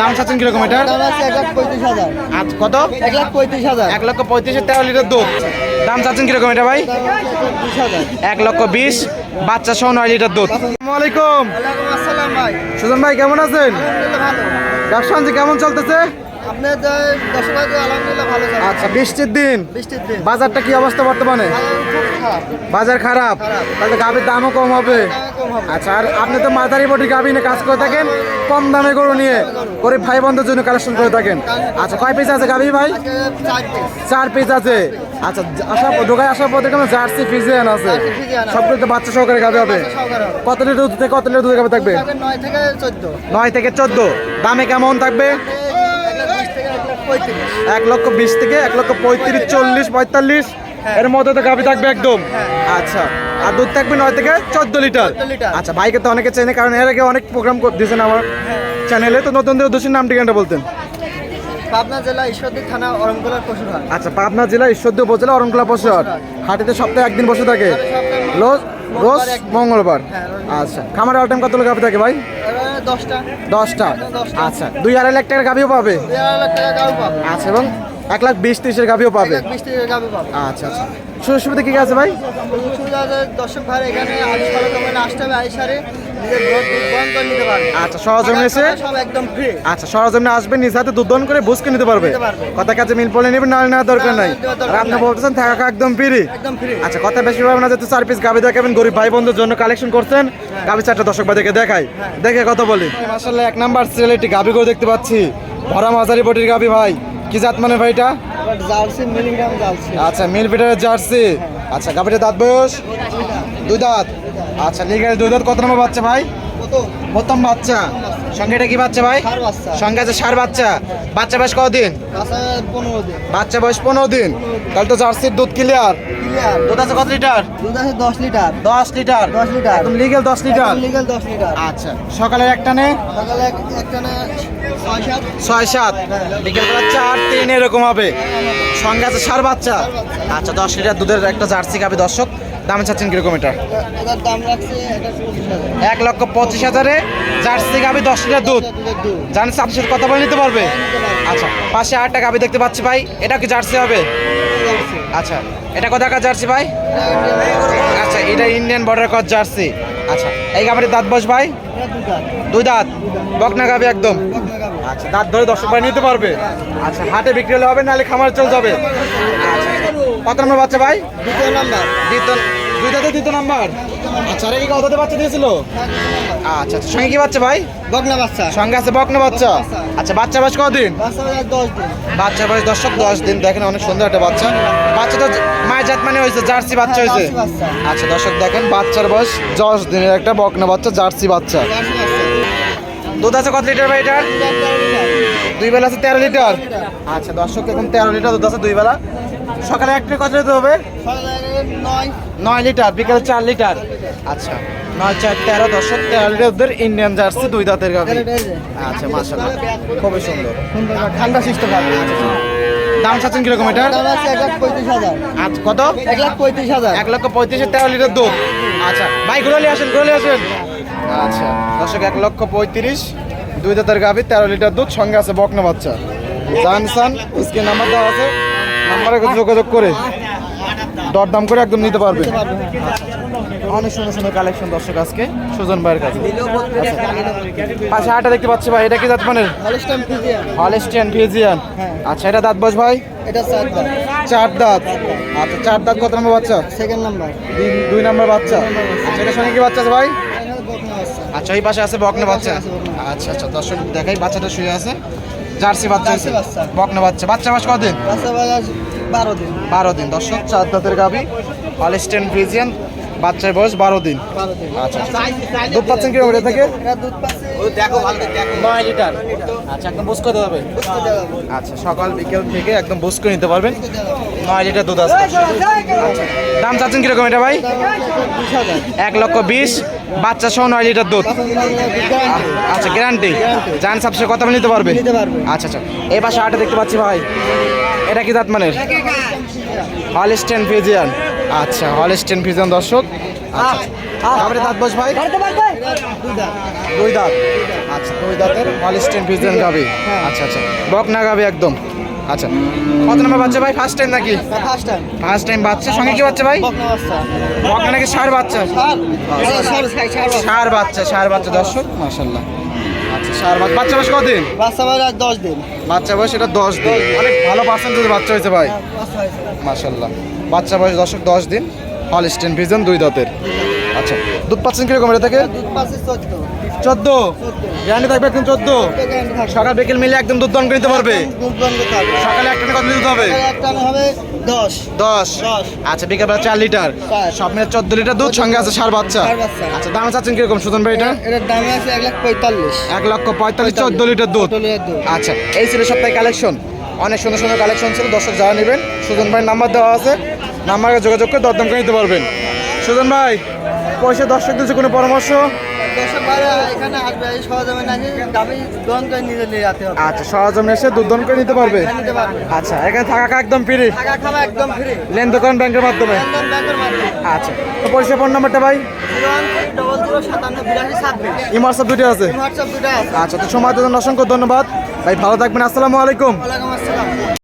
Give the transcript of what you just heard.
দাম চাচ্ছেন কিরকম এটা? দাম আছে 1,35,000। আচ্ছা কত? 1,35,000। 1,35,000 13 লিটার দুধ। দাম চাচ্ছেন কিরকম এটা ভাই? 20,000। 1,20,000 বাচ্চা সহ 9 লিটার দুধ। আসসালামু আলাইকুম। ওয়ালাইকুম আসসালাম ভাই। সুজন ভাই কেমন আছেন? আলহামদুলিল্লাহ ভালো। ব্যবসা বাণিজ্য কেমন চলতেছে? আপনার দর্শক ভাই আলহামদুলিল্লাহ ভালো যাচ্ছে। আচ্ছা বৃষ্টির দিন, বৃষ্টির দিন বাজারটা কি অবস্থা বর্তমানে? বাজার খুব খারাপ। বাজার খারাপ, তাহলে গাভীর দামও কম হবে। কম হবে। আচ্ছা, আর আপনি তো মাঝারি বটি গাভী নিয়ে কাজ করে থাকেন, কম দামে গরু নিয়ে গরিব ভাই বোনদের জন্য কালেকশন করে থাকেন। আচ্ছা কয় পিস আছে গাভী ভাই? আজকে 4 পিস। 4 পিস আছে। আচ্ছা ঢোকায় আসার পর দেখলাম জার্সি ফিজিয়ান আছে, জার্সি ফ্রিজিয়ান আছে। সবগুলো তো বাচ্চা সহকারে গাভী হবে। সহকারে হবে। কত লিটার দুধ থেকে কত লিটার দুধ গাভী থাকবে? 9 থেকে 14। 9 থেকে 14। দামে কেমন থাকবে? 1,20,000 থেকে 1,35,000। 1,20,000 থেকে 1,35,000 40 45 এর মধ্যে তো গাভী থাকবে একদম। আচ্ছা, আর দুধ থাকবে 9 থেকে 14 লিটার। 14 লিটার। আচ্ছা, ভাইকে তো অনেকে চেনে, কারণ এর আগে অনেক প্রোগ্রাম দিয়েছেন আমার চ্যানেলে। তো নতুনদের উদ্দেশ্যে নাম ঠিকানাটা বলতেন। পাবনা জেলা ঈশ্বরদী থানা অরণকুলার পশুরহাট। আচ্ছা, পাবনা জেলা ঈশ্বরদী উপজেলা অরণকুলা পশুহাট। হাটেতে সপ্তাহে একদিন বসে থাকে, রোজ মঙ্গলবার। আচ্ছা, খামারে অল টাইম কত লোক গাভী থাকে ভাই? 10টা। 10টা। আচ্ছা, 2-2.5 লাখ টাকার গাভীও পাবে। 2,500,000 টাকা গাড়ি পাবে। আচ্ছা, এবং 1,20,000-30,000 গাভীও পাবে। 1,20,000 টাকা গাড়ি পাবে। আচ্ছা আচ্ছা, সুযোগ সুবিধা কি কি আছে ভাই? সুবিধা আছে, দর্শক ভাই এখানে আলিশ ভালো দোকানে আসতে হবে, আইসারে নিজের ঘর দুধ বন্ধ করে নিতে পারবে। আচ্ছা, সরজমিনে এসে সব একদম ফ্রি। আচ্ছা সরজমিনে আসবেন, নিজ হাতে দুধ দহন করে বুঝকে নিতে পারবে। নিতে পারবে। কথা কাছে মিল পড়লে নেবেন, নাহলে নেওয়ার দরকার নাই। নেওয়ার দরকার আর আপনি নাই। বলতেছেন থাকা একদম ফ্রি। একদম ফ্রি। আচ্ছা, কথা বেশি পাবেন না, যেহেতু 4 পিস গাভী দেখাবেন, গরিব ভাই বন্ধুর জন্য কালেকশন করছেন। গাভী 4টা দর্শক ভাইদেরকে দেখাই, দেখে কথা বলি। মাশাআল্লাহ, 1 নাম্বার সিলেটি গাভী গরু দেখতে পাচ্ছি, ভরা মাঝারি বটির গাভী ভাই। কি জাত মানে ভাইটা? আবার জার্সি মিলিগ্রাম জার্সি। আচ্ছা, মিল পিটারের জার্সি। আচ্ছা, গাভীটার দাঁত বয়স 2 দাঁত। আচ্ছা, লিগাল 2 দাঁত। কত নম্বর বাচ্চা ভাই? কত? প্রথম বাচ্চা। সঙ্গে এটা কি বাচ্চা ভাই? ষাঁড় বাচ্চা। সঙ্গে আছে ষাঁড় বাচ্চা। বাচ্চা বয়স কতদিন? আছে 15 দিন। বাচ্চা বয়স 15 দিন। তাহলে তো জার্সির দুধ ক্লিয়ার। ক্লিয়ার। দুধ আছে কত লিটার? দুধ আছে 10 লিটার। 10 লিটার। 10 লিটার। একদম লিগ্যাল 10 লিটার। Legal 10 litre. আচ্ছা, সকালের একটানে সকালে একটানে 6-7। 6-7, বিকেল বেলা 4-3 এরকম হবে। সঙ্গে আছে ষাঁড় বাচ্চা। আচ্ছা, 10 লিটার দুধের একটা জার্সি গাভী দর্শক। দাম চাচ্ছেন কিরকম এটা? এটার দাম রাখছে 1,25,000। 1,25,000-এ জার্সি গাভী 10 লিটার দুধ। দুধের দুধ। জানেন আপনার সাথে কথা বলে নিতে পারবে? আচ্ছা, পাশে আরেকটা গাভী দেখতে পাচ্ছি ভাই, এটা কি জার্সি হবে? জার্সি। আচ্ছা, এটা কোথাকার জার্সি ভাই? আচ্ছা, এটা ইন্ডিয়ান বর্ডার ক্রস জার্সি। আচ্ছা, এই গাভীর দাঁত বয়স ভাই? এটা দুধ। 2 দাঁত। বকনা গাভী একদম। আচ্ছা, দাঁত ধরে দর্শক ভাই নিতে পারবে। আচ্ছা, হাটে বিক্রি হলে হবে, নাহলে খামারে চলে যাবে। আচ্ছা, কত নম্বর বাচ্চা ভাই? দ্বিতীয় নাম্বার। দ্বিতীয়। 2 দাঁতে 2 নাম্বার। আচ্ছা, আর কি কত দাঁতে বাচ্চা দিয়েছিল? আচ্ছা, সঙ্গে কি বাচ্চা ভাই? বকনা বাচ্চা। সঙ্গে আছে বকনা বাচ্চা। আচ্ছা, বাচ্চা বয়স কতদিন? বাচ্চা বয়স 10 দিন। বাচ্চা বয়স দর্শক 10 দিন। দেখেন অনেক সুন্দর একটা বাচ্চা। বাচ্চাটা মায়ের জাত মানে হয়েছে, জার্সি বাচ্চা হয়েছে। জার্সি বাচ্চা। আচ্ছা দর্শক, দেখেন বাচ্চার বয়স 10 দিনের একটা বকনা বাচ্চা, জার্সি বাচ্চা। জার্সি বাচ্চা। দুধ আছে কত লিটার ভাই এটার? 13 লিটার। 2 বেলা আছে 13 লিটার। আচ্ছা দর্শক, এখন 13 লিটার দুধ আছে 2 বেলা। সকালে একটা কত লিটার হবে? সকালে 9। 9 লিটার, বিকালে 4 লিটার। আচ্ছা, 9 4 13 দর্শক, 13 লিটার দুধের ইন্ডিয়ান জার্সি 2 দাঁতের গাভী। আচ্ছা, মাশাআল্লাহ, খুবই সুন্দর। ঠান্ডা সিস্টেম হবে। দাম চাচ্ছেন কিরকম এটার? দাম আছে 1,35,000। আচ্ছা, কত? 1,35,000। 1,35,000 13 লিটার দুধ। আচ্ছা ভাই, ঘুরে আসেন, ঘুরে আসেন। আচ্ছা দর্শক, 1,35,000 2 দাঁতের গাভী, 13 লিটার দুধ, সঙ্গে আছে বকনা বাচ্চা। জানসান স্ক্রিন নাম্বার দেওয়া আছে, নাম্বারে যোগাযোগ করে দরদাম করে একদম নিতে পারবে। অনেক সুন্দর সুন্দর কালেকশন দর্শক আজকে সুজন ভাইয়ের কাছে। পাশে হাটটা দেখতে পাচ্ছি ভাই, এটা কি জাত মানের? Holstein Friesian. Holstein Friesian. আচ্ছা, এটা দাঁত বয়স ভাই? এটা 4 দাম। 4 দাঁত। আচ্ছা, 4 দাঁত। কত নম্বর বাচ্চা? Second number. 2 নম্বর বাচ্চা। আচ্ছা, এটার সঙ্গে কি বাচ্চা আছে ভাই? এখানে বকনা বাচ্চা। আচ্ছা, এই পাশে আছে বকনা বাচ্চা। আচ্ছা আচ্ছা দর্শক, দেখাই বাচ্চাটা শুয়ে আছে, জার্সি বাচ্চা আছে, জার্সি বাচ্চা। বকনা বাচ্চা। বাচ্চা মাস কদিন? বাচ্চা বয়স 12 দিন। 12 দিন দর্শক, 4 দাঁতের গাভী, হলস্টিয়ান ফ্রিজিয়ান, বাচ্চার বয়স 12 দিন। 12 দিন। আচ্ছা আচ্ছা, দুধ পাচ্ছেন কিরকম এটা থেকে? এটা দুধ পাচ্ছে। 9 লিটার। আচ্ছা, একদম বুঝ করতে হবে। আচ্ছা, সকাল বিকেল থেকে একদম বুঝ করে নিতে পারবেন। 9 লিটার দুধ আছে। আচ্ছা, দাম চাচ্ছেন কিরকম এটা ভাই? 20,000। 1,20,000 বাচ্চা সহ 9 লিটার দুধ। আচ্ছা, গ্যারান্টি। জান সাবসে কথা বলে নিতে পারবে। নিতে পারবে। আচ্ছা আচ্ছা, এই পাশে আটা দেখতে পাচ্ছি ভাই, এটা কি জাত মানের? Holstein Friesian. আচ্ছা, হলস্টিয়ান ফ্রিজিয়ান দর্শক। আচ্ছা, তারপরে দাঁত বয়স ভাই? এটা দুই দাঁত। আচ্ছা, দুই দাঁতের হলিস্টিয়ান ফ্রিজিয়ান গাভী। আচ্ছা আচ্ছা, বকনা গাভী একদম। আচ্ছা, কত নম্বর বাচ্চা ভাই? ফার্স্ট টাইম নাকি? ফার্স্ট টাইম ফার্স্ট টাইম বাচ্চা, সঙ্গে কি বাচ্চা ভাই? বকনা বাচ্চা বকনা নাকি ষাঁড় বাচ্চা? ষাঁড় বাচ্চা, ষাঁড় বাচ্চা দর্শক, মাশাআল্লাহ। আচ্ছা, ষাঁড় বাচ্চা। বাচ্চা বয়স কতদিন? বাচ্চা ভাই 10 দিন বাচ্চা বয়স এটা 10 দিন। অনেক ভালো পার্সেন্টেজ বাচ্চা হয়েছে ভাই, মাশাআল্লাহ। বাচ্চা বয়স দর্শক 10 দিন, হলিস্টিয়ান ফ্রিজিয়ান, দুই দাঁতের। আচ্ছা, দুধ পাচ্ছেন কিরকম এটা থেকে? দুধ পাচ্ছে 14 14 গ্যারান্টি থাকবে একদম 14। সকাল বিকেল মিলে একদম দুধ দান করে নিতে পারবে। দুধ বন্ধ থাকবে সকালে একটা কত দুধ হবে? একটা হবে 10 10। আচ্ছা, বিকেল বেলা 4 লিটার, সব মিলে 14 লিটার দুধ, সঙ্গে আছে ষাঁড় বাচ্চা। ষাঁড় বাচ্চা। আচ্ছা, দাম চাচ্ছেন কিরকম সুজন ভাই এটা? এটার দাম আছে 1,45,000 1,45,000, 14 লিটার দুধ। 14 লিটার দুধ। আচ্ছা, এই ছিল সপ্তাহে কালেকশন। অনেক সুন্দর সুন্দর কালেকশন ছিল, দর্শক যারা নেবেন সুজন ভাইয়ের নাম্বার দেওয়া আছে, নাম্বারে যোগাযোগ করে দরদাম করে নিতে পারবেন। সুজন ভাই, পয়সা দর্শক দিচ্ছে কোনো পরামর্শ? দর্শক ভাই এখানে আসবে, এই সহজমে নাকি দাবি দোকান করে নিজে নিয়ে যেতে হবে। আচ্ছা, সহজমে এসে দুধ দান করে নিতে পারবে। নিতে পারবে। আচ্ছা, এখানে থাকা খাওয়া একদম ফ্রি, টাকা খাওয়া একদম ফ্রি, লেনদেন করেন ব্যাংকের মাধ্যমে। একদম ব্যাংকের মাধ্যমে। আচ্ছা, তো পরিষেবা ফোন নাম্বারটা ভাই? 01300578226 ইমার সব দুটো আছে। হোয়াটসঅ্যাপ দুটো আছে। আচ্ছা, তো সময় দেওয়ার জন্য অসংখ্য ধন্যবাদ ভাই, ভালো থাকবেন। আসসালামু আলাইকুম। ওয়ালাইকুম আসসালাম।